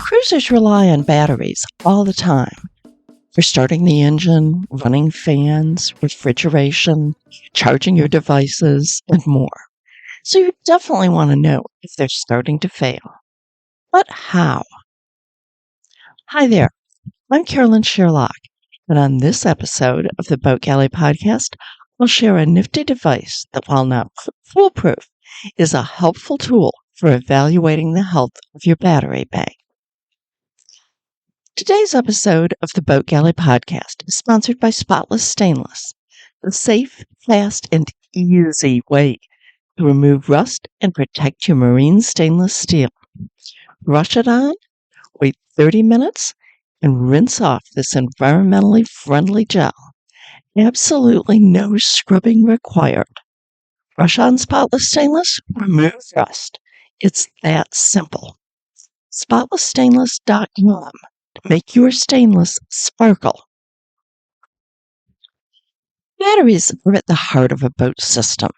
Cruisers rely on batteries all the time for starting the engine, running fans, refrigeration, charging your devices, and more. So you definitely want to know if they're starting to fail. But how? Hi there, I'm Carolyn Sherlock, and on this episode of the Boat Galley Podcast, I'll share a nifty device that, while not foolproof, is a helpful tool for evaluating the health of your battery bank. Today's episode of the Boat Galley Podcast is sponsored by Spotless Stainless, the safe, fast, and easy way to remove rust and protect your marine stainless steel. Brush it on, wait 30 minutes, and rinse off this environmentally friendly gel. Absolutely no scrubbing required. Brush on Spotless Stainless, remove rust. It's that simple. SpotlessStainless.com. Make your stainless sparkle. Batteries are at the heart of a boat system.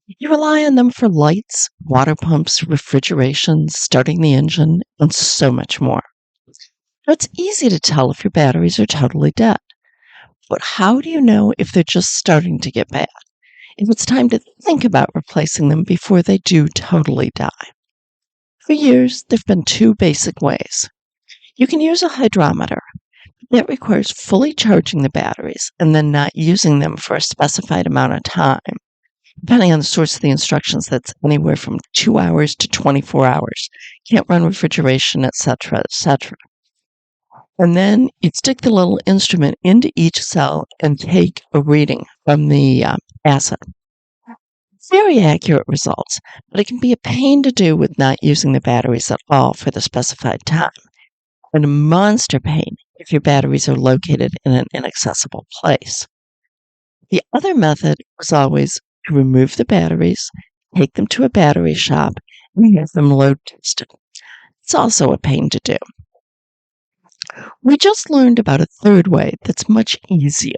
You rely on them for lights, water pumps, refrigeration, starting the engine, and so much more. Now, it's easy to tell if your batteries are totally dead. But how do you know if they're just starting to get bad? If it's time to think about replacing them before they do totally die? For years, there have been two basic ways. You can use a hydrometer. That requires fully charging the batteries and then not using them for a specified amount of time. Depending on the source of the instructions, that's anywhere from 2 hours to 24 hours. Can't run refrigeration, etc., etc. And then you'd stick the little instrument into each cell and take a reading from the acid. Very accurate results, but it can be a pain to do with not using the batteries at all for the specified time. And a monster pain if your batteries are located in an inaccessible place. The other method was always to remove the batteries, take them to a battery shop, and have them load tested. It's also a pain to do. We just learned about a third way that's much easier.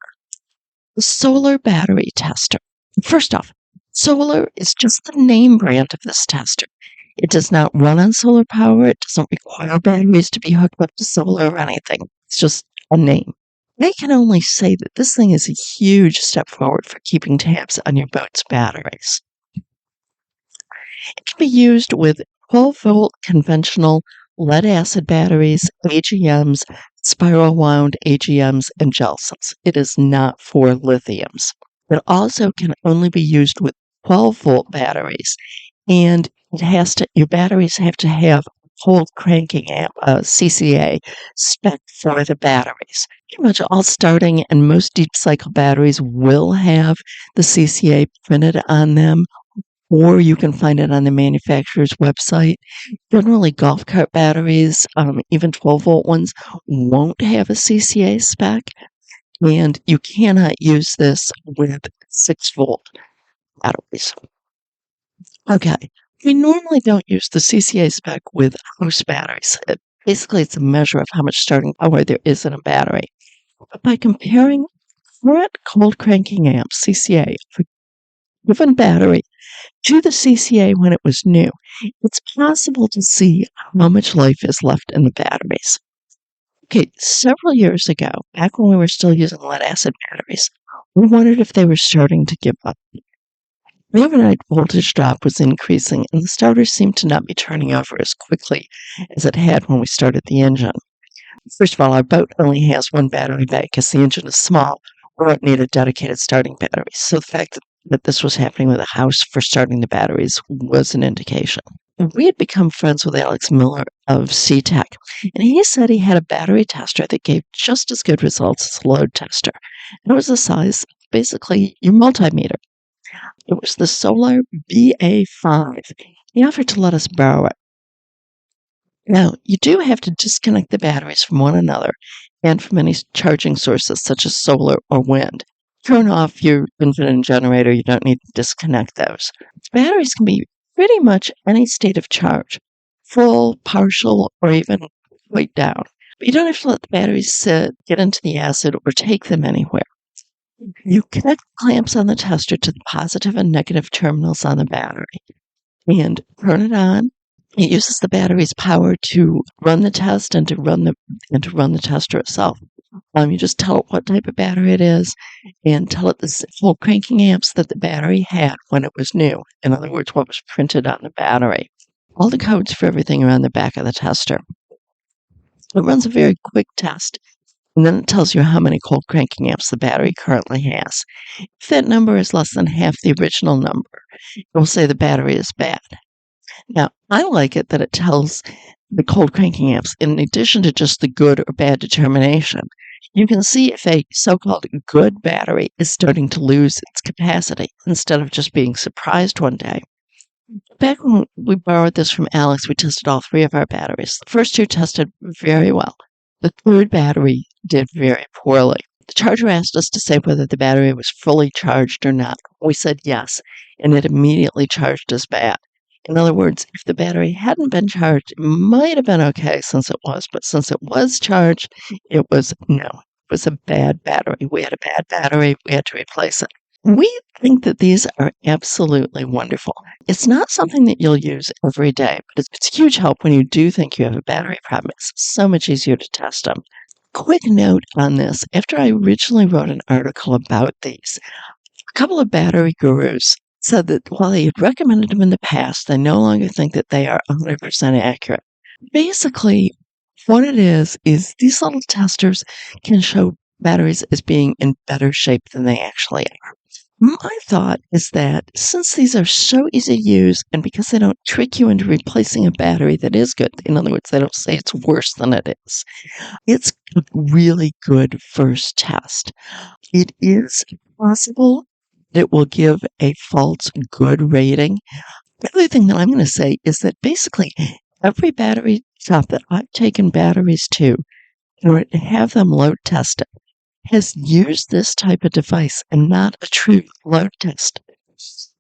The solar battery tester. First off, solar is just the name brand of this tester. It does not run on solar power. It doesn't require batteries to be hooked up to solar or anything. It's just a name. I can only say that this thing is a huge step forward for keeping tabs on your boat's batteries. It can be used with 12-volt conventional lead-acid batteries, AGMs, spiral-wound AGMs, and gel cells. It is not for lithiums. It also can only be used with 12-volt batteries, and your batteries have to have a cold cranking amp, CCA, spec for the batteries. Pretty much all starting and most deep cycle batteries will have the CCA printed on them, or you can find it on the manufacturer's website. Generally, golf cart batteries, even 12-volt ones, won't have a CCA spec, and you cannot use this with 6-volt batteries. Okay, we normally don't use the CCA spec with house batteries. Basically, it's a measure of how much starting power there is in a battery. But by comparing current cold cranking amp CCA for a given battery to the CCA when it was new, it's possible to see how much life is left in the batteries. Okay, several years ago, back when we were still using lead-acid batteries, we wondered if they were starting to give up. The overnight voltage drop was increasing, and the starter seemed to not be turning over as quickly as it had when we started the engine. First of all, our boat only has one battery bank because the engine is small. We don't need a dedicated starting battery. So the fact that this was happening with a house for starting the batteries was an indication. We had become friends with Alex Miller of SeaTech, and he said he had a battery tester that gave just as good results as a load tester. And it was the size of basically your multimeter. It was the Solar BA5. He offered to let us borrow it. Now, you do have to disconnect the batteries from one another and from any charging sources such as solar or wind. Turn off your engine and generator. You don't need to disconnect those. Batteries can be pretty much any state of charge, full, partial, or even quite down. But you don't have to let the batteries sit, get into the acid, or take them anywhere. You connect clamps on the tester to the positive and negative terminals on the battery and turn it on It uses the battery's power to run the test and to run the tester itself. You just tell it what type of battery it is and tell it the full cranking amps that the battery had when it was new. In other words, what was printed on the battery. All the codes for everything are on the back of the tester. It runs a very quick test, and then it tells you how many cold cranking amps the battery currently has. If that number is less than half the original number, it will say the battery is bad. Now, I like it that it tells the cold cranking amps, in addition to just the good or bad determination, you can see if a so-called good battery is starting to lose its capacity instead of just being surprised one day. Back when we borrowed this from Alex, we tested all 3 of our batteries. The first 2 tested very well. The 3rd battery did very poorly. The charger asked us to say whether the battery was fully charged or not. We said yes, and it immediately charged as bad. In other words, if the battery hadn't been charged, it might have been okay since it was, but since it was charged, it was no. It was a bad battery. We had a bad battery. We had to replace it. We think that these are absolutely wonderful. It's not something that you'll use every day, but it's a huge help when you do think you have a battery problem. It's so much easier to test them. Quick note on this. After I originally wrote an article about these, a couple of battery gurus said that while they had recommended them in the past, they no longer think that they are 100% accurate. Basically, what it is these little testers can show batteries as being in better shape than they actually are. My thought is that since these are so easy to use and because they don't trick you into replacing a battery that is good, in other words, they don't say it's worse than it is, it's a really good first test. It is possible it will give a false good rating. The other thing that I'm going to say is that basically every battery shop that I've taken batteries to in order to have them load tested has used this type of device and not a true load test.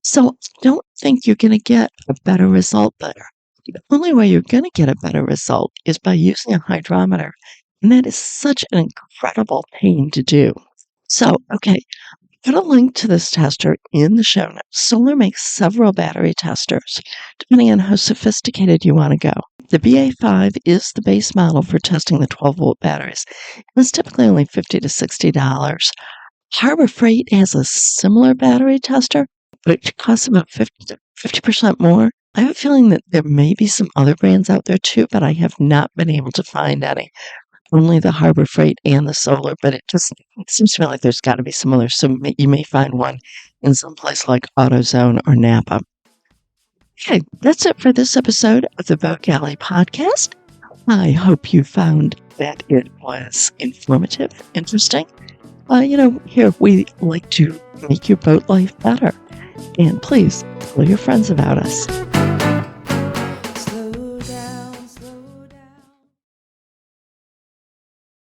So I don't think you're going to get a better result there. The only way you're going to get a better result is by using a hydrometer, and that is such an incredible pain to do. So, okay, put a link to this tester in the show notes. Solar makes several battery testers, depending on how sophisticated you want to go. The BA5 is the base model for testing the 12-volt batteries. It's typically only $50 to $60. Harbor Freight has a similar battery tester, but it costs about 50% more. I have a feeling that there may be some other brands out there too, but I have not been able to find any. Only the Harbor Freight and the Solar, but it seems to me like there's got to be some others. So you may find one in some place like AutoZone or Napa. Okay, that's it for this episode of the Boat Galley podcast. I hope you found that it was informative, interesting. Here we like to make your boat life better. And please tell your friends about us.